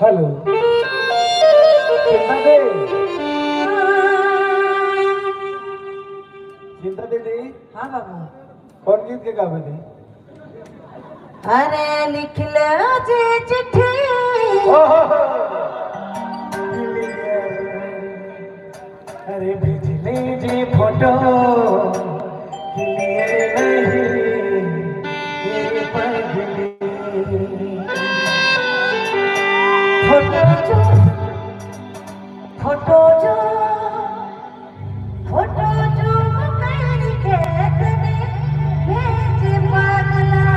Hello चिंता दे चिंता दीदी। हाँ बाबा। कौन गीत के गावे थे? अरे लिख लो जे चिट्ठी अरे बिजली जी फोटो क्लियर नहीं ये पगली फोटो जो फोटो जो फोटो जो कहीं खेत में भेज पागला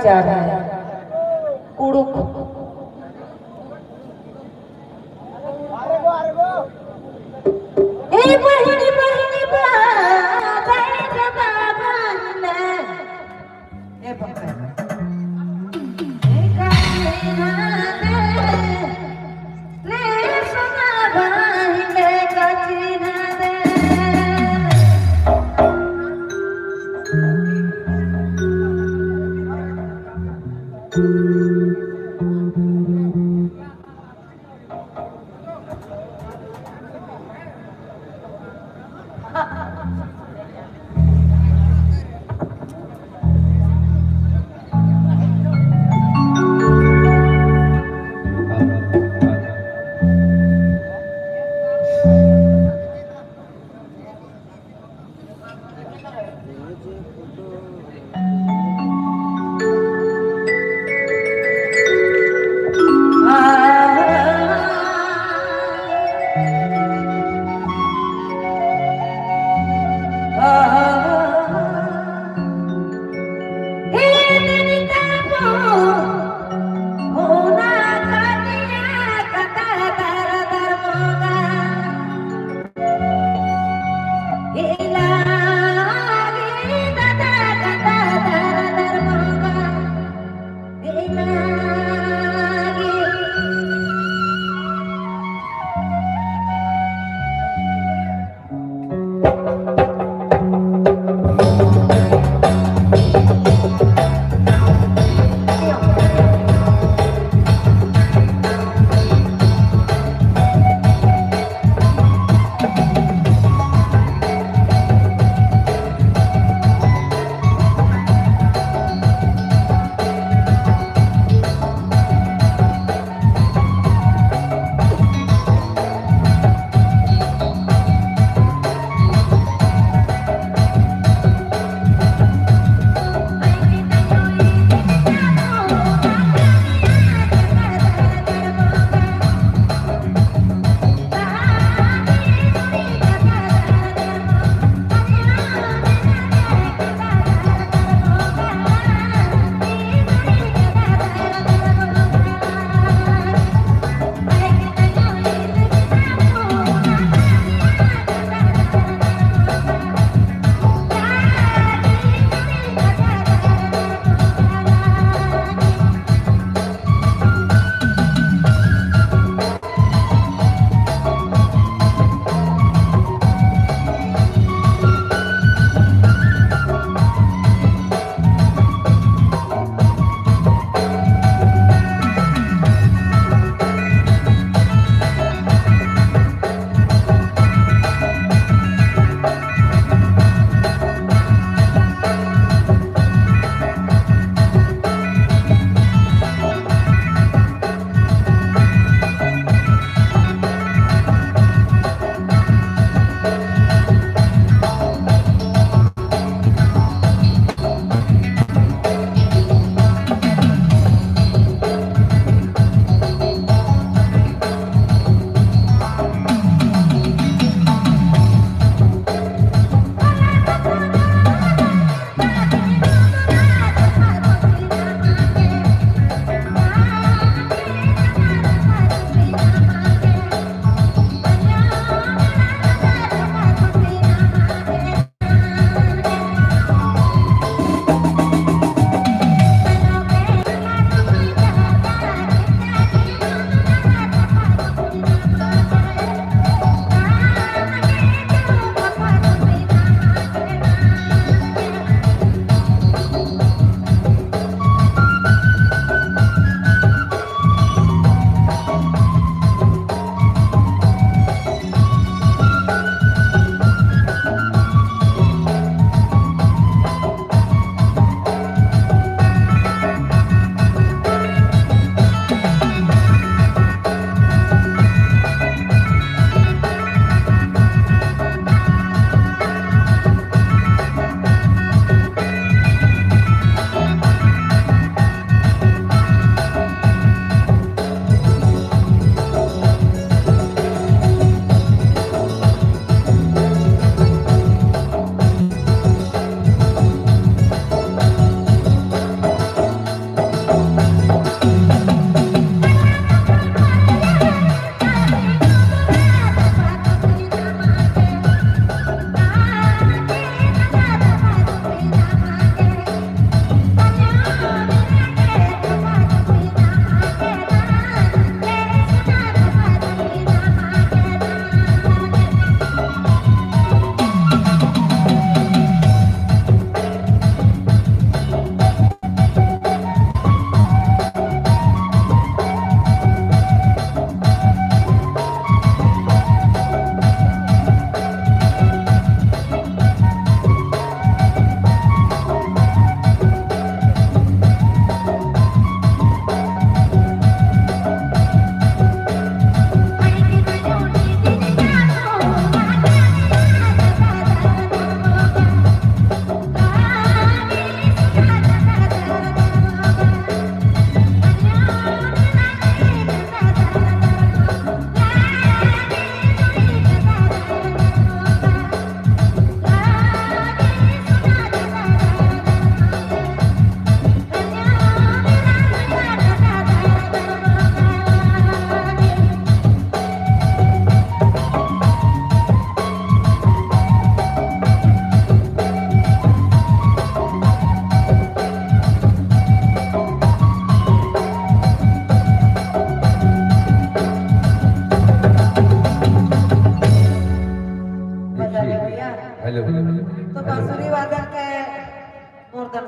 विचार है कुडूक हे बहिणी बहिणी बाबाईच्या बाबांना हे बघ हे काय नाते ले समा बाईले काची नाते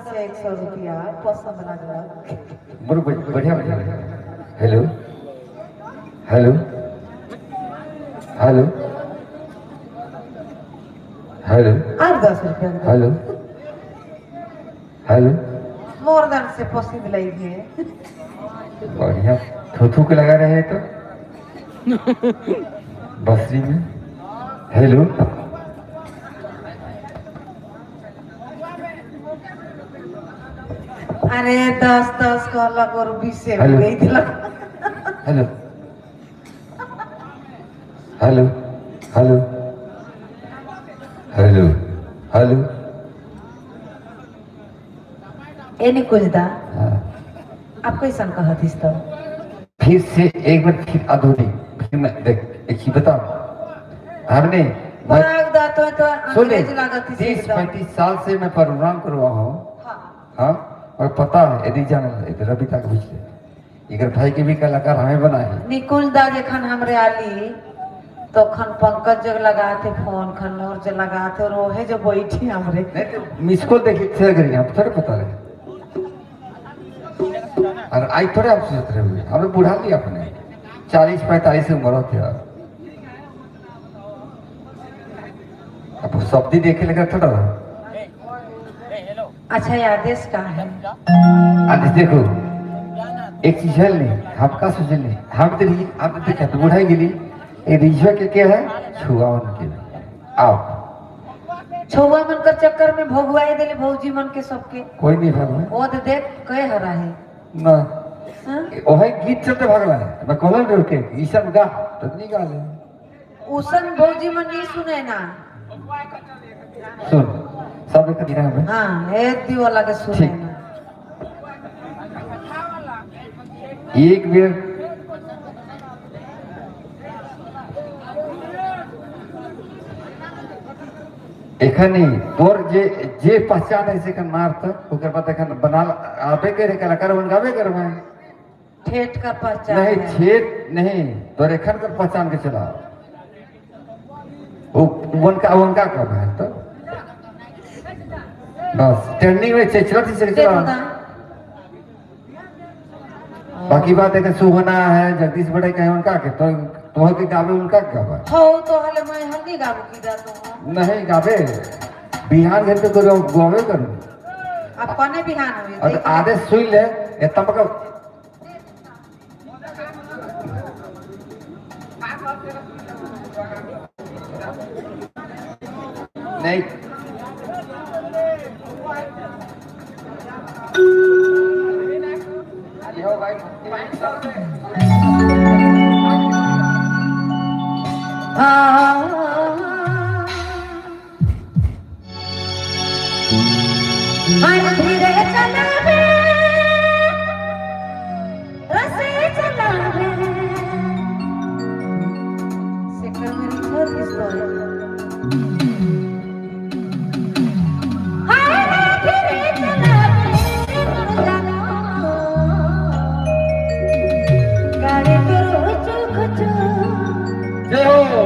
से 100 रुपया पसंद लगा। बड़ो बढ़िया बढ़िया। हेलो हेलो हेलो हेलो और 10 रुपया हेलो हेलो मोर देन से पसंद लगे। बढ़िया थू के लगा रहे हैं तो बसरी में। हेलो अरे 10 का अलग और 20 से हेलो। गई थी hello hello hello hello hello ए नहीं कुछ दा हाँ। आप कैसा कहतीस तो फिर से एक बार फिर अधूरी फिर मैं देख एक ही बताओ हमने भाग दा तो सुने अंग्रेज लागत थी 30-35 साल से मैं प्रोग्राम करवा हूँ। हाँ और पता है यदि जान रवि तक पूछते इधर भाई के भी कलाकार हमें बना है। निकुल दा जखन हमरे आली तो खन पंकज जग लगाते फोन खन और जग लगाते और ओहे जो बैठी हमरे नहीं तो मिस कॉल देखिए शेयर करिए आप थोड़े पता रहे और आज थोड़े आप सोच रहे हुए हमें बुढ़ा लिया अपने 40-45 उम्र होते हैं अब शब्दी देखे लगा थोड़ा। अच्छा ये आदेश का है आज देखो एक चीज है नहीं हम का सोच नहीं हम तो देखा तो बुढ़ाई गिली ये रिझवा के क्या है छुआवन के आओ छुआ मन का चक्कर में भगवाई देले भौजी मन के सबके कोई नहीं भागला वो तो देख कहे हरा है ना हाँ? ओहे गीत चलते भागला है मैं कहला रे के ई सब गा तो नहीं गा ले उसन भौजी मन नहीं सुने ना सुन सब एक दिन में हाँ एक दी वाला के सुने ठीक। ना एक बेर एखनी तोर जे पहचान है से कन मारत ओकर बाद एखन बना आबे करे कलाकार बन गावे करबे ठेठ का पहचान नहीं है। छेद नहीं तोर एखन कर पहचान के चला वो उनका कब है तो बस ट्रेंडिंग में चेचरा से देखो चला ना बाकी बात है कि सुगना है जगदीश बड़े कहे उनका के तो के गावे उनका गावे हो तो हले मैं हल्दी गाबू की दा तो नहीं गावे बिहार घर के करो गावे करो अपने बिहान हुए और देख आधे सुई ले इतना पका नहीं यो भाई मन धीरे चला रे रसे चला रे सेकर मेरी छोट स्टोरी हाय रे धीरे चला रे जानो गाड़ी करो चुक चुक जय हो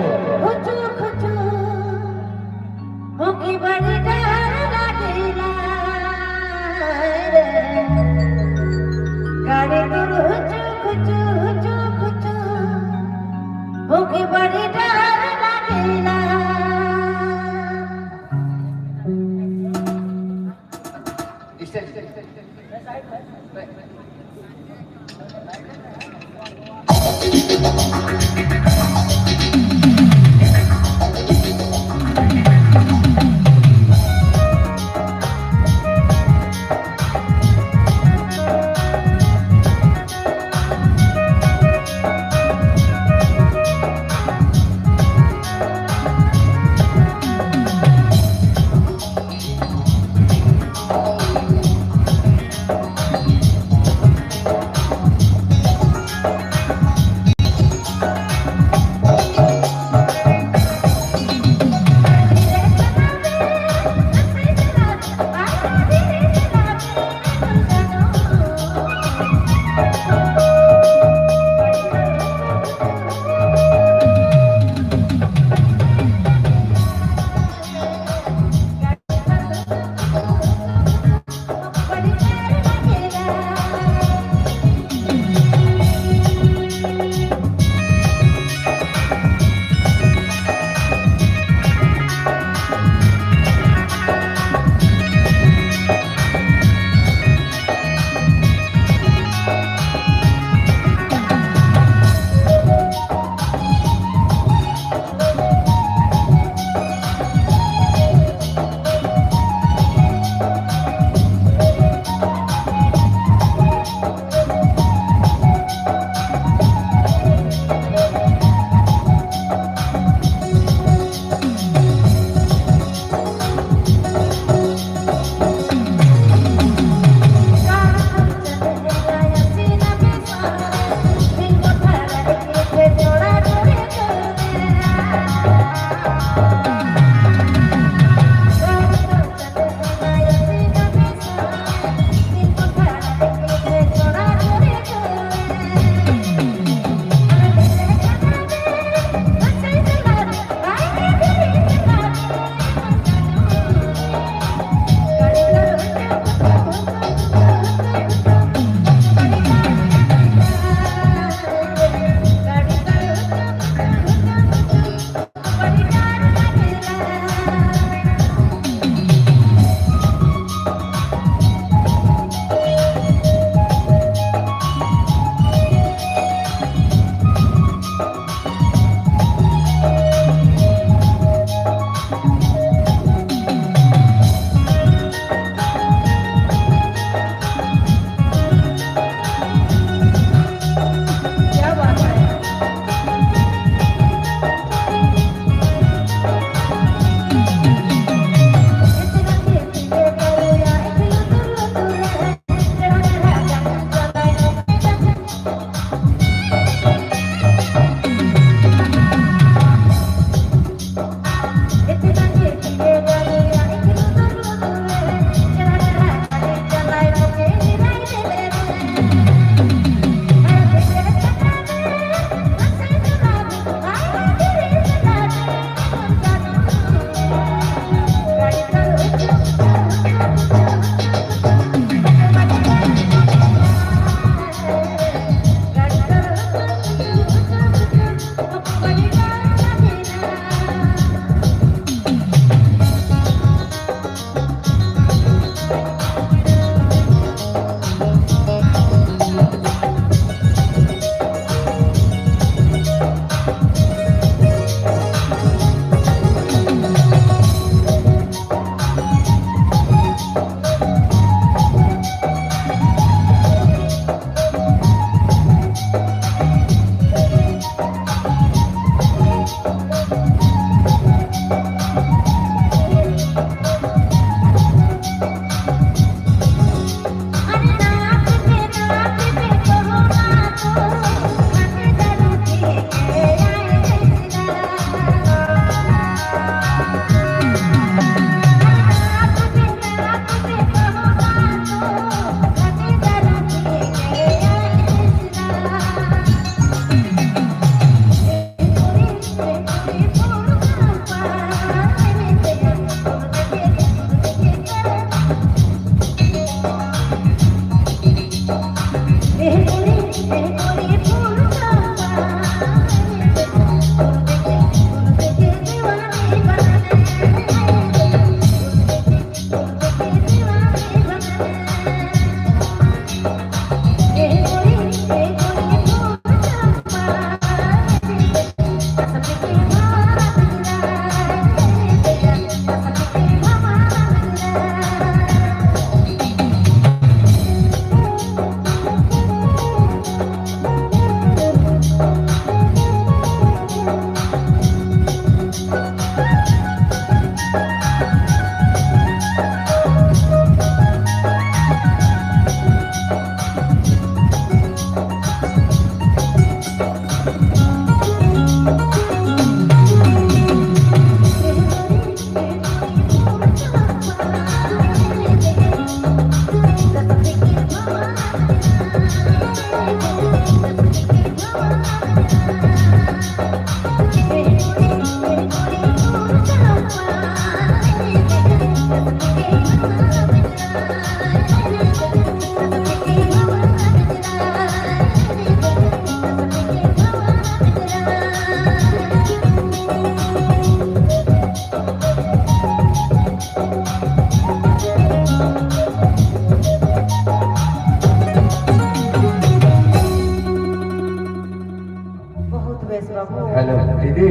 मुकेश बाबू। हेलो दीदी,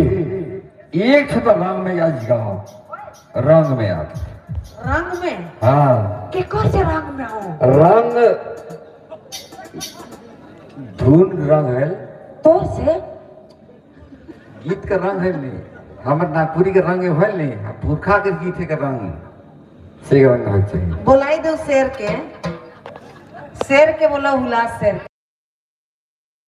एक तो रंग में आज गाओ, रंग में आप। रंग में? हाँ, के कौन से रंग में हो? रंग धुन रंग है, तो से गीत का रंग है नहीं, हमारे नागपुरी के रंग है नहीं, पुरखा के गीत है का रंग से रंग चाहिए। बोलाई दो शेर के बोला हुला शेर के।